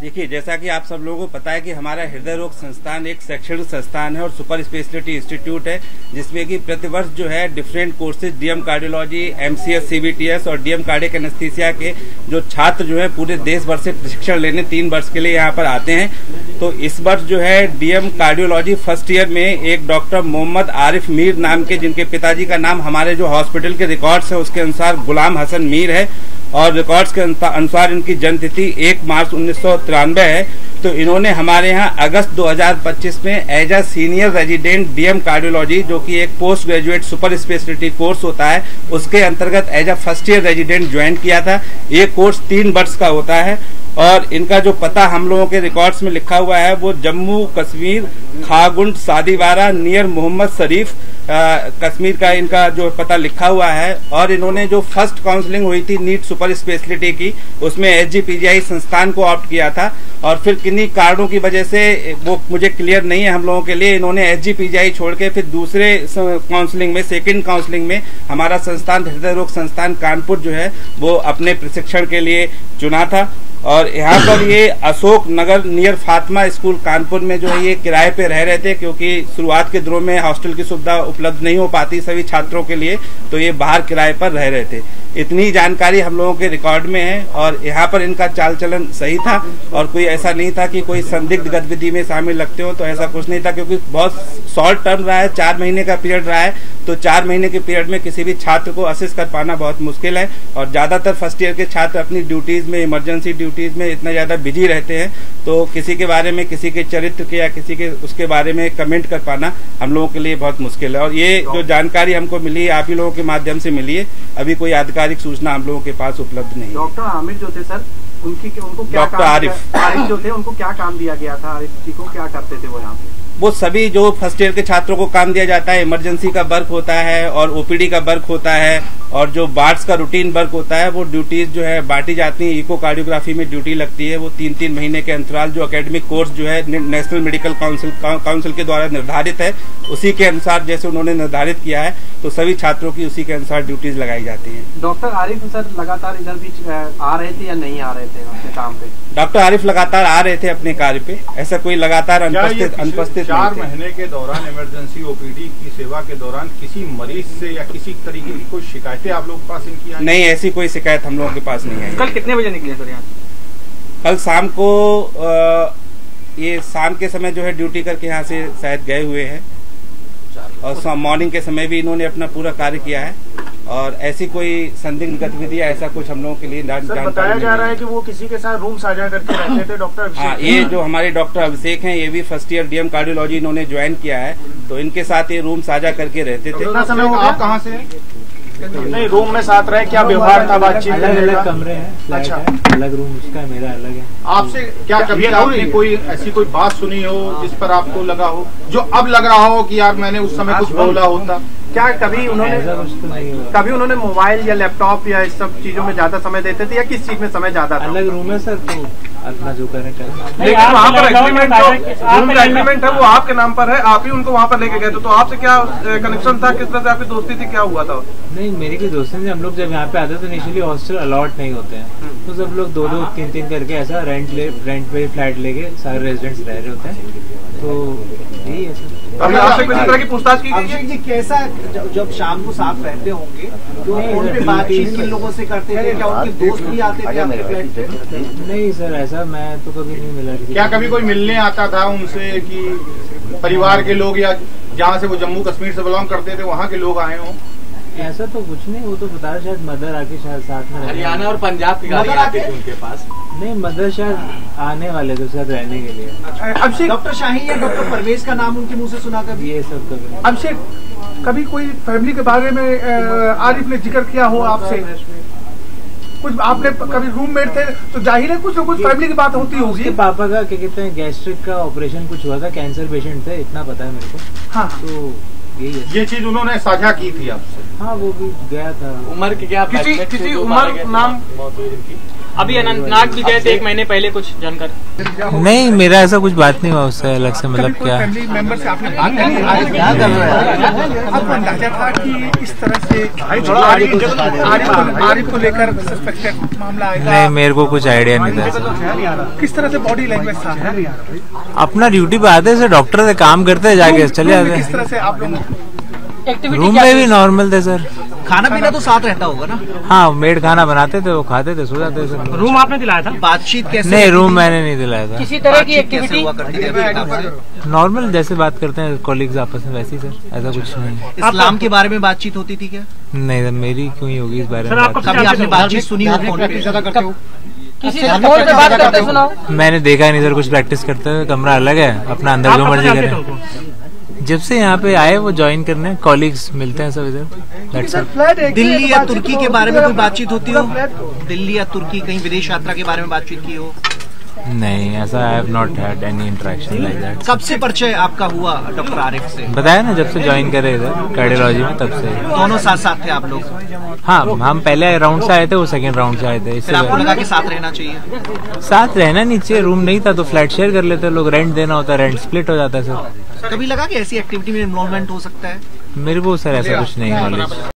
देखिए, जैसा कि आप सब लोगों को पता है कि हमारा हृदय रोग संस्थान एक शैक्षणिक संस्थान है और सुपर स्पेशलिटी इंस्टीट्यूट है, जिसमें कि प्रतिवर्ष जो है different courses DM cardiology, MCS, CBTS और डीएम कार्डियक एनेस्थीसिया के जो छात्र जो है पूरे देश भर से प्रशिक्षण लेने 3 वर्ष के लिए यहाँ पर आते हैं। तो इस वर्ष जो है डीएम कार्डियोलॉजी फर्स्ट ईयर में एक डॉक्टर मोहम्मद आरिफ मीर नाम के, जिनके पिताजी का नाम हमारे जो हॉस्पिटल के रिकॉर्ड्स है उसके अनुसार गुलाम हसन मीर है और रिकॉर्ड्स के अनुसार इनकी जन्म तिथि 1 मार्च 1993 है। तो इन्होंने हमारे यहाँ अगस्त 2025 में as a senior resident DM cardiology, जो कि एक post graduate super speciality course होता है, उसके अंतर्गत as a first year resident join किया था। ये कोर्स 3 वर्ष का होता है और इनका जो पता हम लोगों के रिकॉर्ड्स में लिखा हुआ है वो जम्मू कश्मीर, खागुंड, सादीवारा नियर मोहम्मद शरीफ कश्मीर का इनका जो पता लिखा हुआ है। और इन्होंने जो फर्स्ट काउंसलिंग हुई थी नीट सुपर स्पेशलिटी की, उसमें एसजीपीजीआई संस्थान को ऑप्ट किया था और फिर किन्हीं कारणों की वजह से वो मुझे क्लियर नहीं है हम लोगों के लिए, इन्होंने एसजीपीजीआई छोड़ के फिर दूसरे काउंसलिंग में, सेकंड काउंसलिंग में हमारा संस्थान हृदय रोग संस्थान कानपुर जो है वो अपने प्रशिक्षण के लिए चुना था। और यहाँ पर ये अशोक नगर नियर फातिमा स्कूल कानपुर में जो है ये किराए पे रह रहे थे, क्योंकि शुरुआत के दिनों में हॉस्टल की सुविधा उपलब्ध नहीं हो पाती सभी छात्रों के लिए, तो ये बाहर किराए पर रह रहे थे। इतनी जानकारी हम लोगों के रिकॉर्ड में है और यहाँ पर इनका चाल चलन सही था और कोई ऐसा नहीं था कि कोई संदिग्ध गतिविधि में शामिल लगते हो, तो ऐसा कुछ नहीं था, क्योंकि बहुत शॉर्ट टर्म रहा है, 4 महीने का पीरियड रहा है। तो 4 महीने के पीरियड में किसी भी छात्र को असिस्ट कर पाना बहुत मुश्किल है और ज्यादातर फर्स्ट ईयर के छात्र अपनी ड्यूटीज में, इमरजेंसी ड्यूटीज में इतना ज्यादा बिजी रहते हैं, तो किसी के बारे में, किसी के चरित्र के या किसी के उसके बारे में कमेंट कर पाना हम लोगों के लिए बहुत मुश्किल है। और ये जो जानकारी हमको मिली है आप ही लोगों के माध्यम से मिली है, अभी कोई आधिकारिक सूचना हम लोगों के पास उपलब्ध नहीं है। डॉक्टर आमिर जो थे सर, उनको क्या डॉक्टर आरिफ जो थे उनको क्या काम दिया गया था? आरिफ जी को क्या करते थे वो यहाँ पे? वो सभी जो फर्स्ट ईयर के छात्रों को काम दिया जाता है, इमरजेंसी का वर्क होता है और ओपीडी का वर्क होता है और जो वार्ड्स का रूटीन वर्क होता है, वो ड्यूटीज जो है बांटी जाती है। इको कार्डियोग्राफी में ड्यूटी लगती है, वो 3-3 महीने के अंतराल जो एकेडमिक कोर्स जो है नेशनल मेडिकल काउंसिल के द्वारा निर्धारित है, उसी के अनुसार जैसे उन्होंने निर्धारित किया है, तो सभी छात्रों की उसी के अनुसार ड्यूटीज लगाई जाती है। डॉक्टर आरिफ सर लगातार इधर भी आ रहे थे या नहीं आ रहे थे अपने काम पे? डॉक्टर आरिफ लगातार आ रहे थे अपने कार्य पे, ऐसा कोई लगातार अनुपस्थित 4 महीने के दौरान इमरजेंसी ओपीडी की सेवा के दौरान किसी मरीज से या किसी तरीके की कोई शिकायतें आप लोगों के पास इनकी आई? नहीं, ऐसी कोई शिकायत हम लोगों के पास नहीं आई। कल कितने बजे निकले सर यहाँ? कल शाम को ये शाम के समय जो है ड्यूटी करके यहाँ से शायद गए हुए हैं और मॉर्निंग के समय भी इन्होंने अपना पूरा कार्य किया है और ऐसी कोई संदिग्ध गतिविधि ऐसा कुछ हम लोगों के लिए बताया जा रहा है कि वो किसी के साथ रूम साझा करके रहते थे डॉक्टर। हाँ, ये जो हमारे डॉक्टर अभिषेक हैं, ये भी फर्स्ट ईयर डीएम कार्डियोलॉजी इन्होंने ज्वाइन किया है, तो इनके साथ ये रूम साझा करके रहते थे। आप कहाँ से? नहीं, रूम में साथ रहे, क्या व्यवहार था, बातचीत? अलग कमरे हैं, अच्छा, अलग रूम उसका, मेरा अलग है। आपसे क्या कभी आपने कोई ऐसी कोई बात सुनी हो जिस पर आपको लगा हो, जो अब लग रहा हो कि यार मैंने उस समय कुछ बोला होता? क्या कभी उन्होंने मोबाइल या लैपटॉप या इस सब चीजों में ज्यादा समय देते थे या किस चीज में समय ज्यादा था? अलग रूम है सर, तो अपना जो करें करें। लेकिन वहाँ पर एग्रीमेंट एग्रीमेंट है वो आपके नाम पर है, आप ही उनको वहाँ पर लेके गए थे, तो आपसे क्या कनेक्शन था, किस तरह से आपकी दोस्ती थी, क्या हुआ था? नहीं, मेरी कोई दोस्ती नहीं। हम लोग जब यहाँ पे आते हैं तो इनिशियली हॉस्टल अलॉट नहीं होते हैं, तो सब लोग 2-2, 3-3 करके ऐसा रेंट पे फ्लैट लेके सारे रेजिडेंट्स रह रहे होते हैं, तो यही है सर। अभी आपसे किसी तरह की पूछताछ की गई है? कैसा जब शाम को साथ रहते होंगे तो उनके बातचीत किन लोगों से करते थे? क्या उनके दोस्त भी आते थे आपके फ्लैट पे? नहीं सर, ऐसा मैं तो कभी नहीं मिला। क्या कभी कोई मिलने आता था उनसे कि परिवार के लोग या जहाँ से वो जम्मू कश्मीर से बिलोंग करते थे वहाँ के लोग आए हों? ऐसा तो कुछ नहीं, वो तो बता रहे शायद मदर आके शायद साथ में, हरियाणा और पंजाब की गाड़ी आती थी उनके पास। नहीं, मदर शायद आने वाले थे सर रहने के लिए। अभिषेक, डॉक्टर शाहीन या डॉक्टर परवेज का नाम उनके मुंह से सुना कभी? ये सब कभी। अभिषेक, कभी कोई फैमिली के बारे में आरिफ ने जिक्र किया हो आपसे? कुछ आपने कभी रूममेट थे तो जाहिर है कुछ ना कुछ फैमिली की बात होती होगी। उसके पापा का क्या कहते हैं गैस्ट्रिक का ऑपरेशन कुछ हुआ था, कैंसर पेशेंट थे, इतना पता है मेरे को। हाँ, तो ये चीज उन्होंने साझा की थी आपसे? हाँ, वो भी गया था। उम्र की क्या किसी उम्र नाम अभी अनंतनाग भी गए थे 1 महीने पहले, कुछ जानकारी? नहीं, मेरा ऐसा कुछ बात नहीं हुआ उससे अलग से, मतलब क्या फैमिली मेंबर से आपने बात करी? आपको अंदाजा था कि इस तरह से आरिफ को लेकर सस्पेक्टेड मामला आएगा? नहीं, मेरे को कुछ आइडिया नहीं था। किस तरह से बॉडी लैंग्वेज था? अपना ड्यूटी पे आते थे, डॉक्टर से काम करते जाके चले जाते। किस तरह से आप लोग रूम में भी नॉर्मल थे सर। खाना पीना तो साथ रहता होगा ना? हाँ, मेड खाना बनाते थे, वो खाते थे, सो जाते थे। रूम आपने दिलाया था? बातचीत कैसे? नहीं, रूम मैंने नहीं दिलाया था। किसी तरह की एक्टिविटी हुआ करती थी? नॉर्मल जैसे बात करते हैं कॉलीग्स आपस में, वैसे ही सर, ऐसा कुछ नहीं। इस्लाम के बारे में बातचीत होती थी क्या? नहीं सर, मेरी क्यों ही होगी इस बारे में? कभी आपने बातचीत सुनी हो फोन पे? किसी फोन पे बात करते सुनाओ? मैंने देखा ही नहीं सर कुछ प्रैक्टिस करते हुए। कमरा अलग है, अपना अंदर जो मर्जी करें। जब से यहाँ पे आए वो ज्वाइन करने, कॉलीग्स मिलते हैं सब इधर। दिल्ली या तुर्की के बारे में कोई बातचीत होती हो? दिल्ली या तुर्की कहीं विदेश यात्रा के बारे में बातचीत की हो? नहीं, ऐसा I have not had any interaction like that. कब से परिचय आपका हुआ डॉक्टर आरिफ से? बताया ना, जब से ज्वाइन करे इधर कार्डियोलॉजी में, तब से। दोनों साथ साथ थे आप लोग? हाँ, हम पहले राउंड से आए थे, वो सेकंड राउंड से आए थे। फिर आपको लगा कि साथ रहना चाहिए? साथ रहना नहीं चाहिए, रूम नहीं था तो फ्लैट शेयर कर लेते लोग, रेंट देना होता है, रेंट स्प्लिट हो जाता है सर। कभी लगा कि ऐसी एक्टिविटी में इन्वॉल्वमेंट हो सकता है? मेरे को सर ऐसा कुछ नहीं नॉलेज।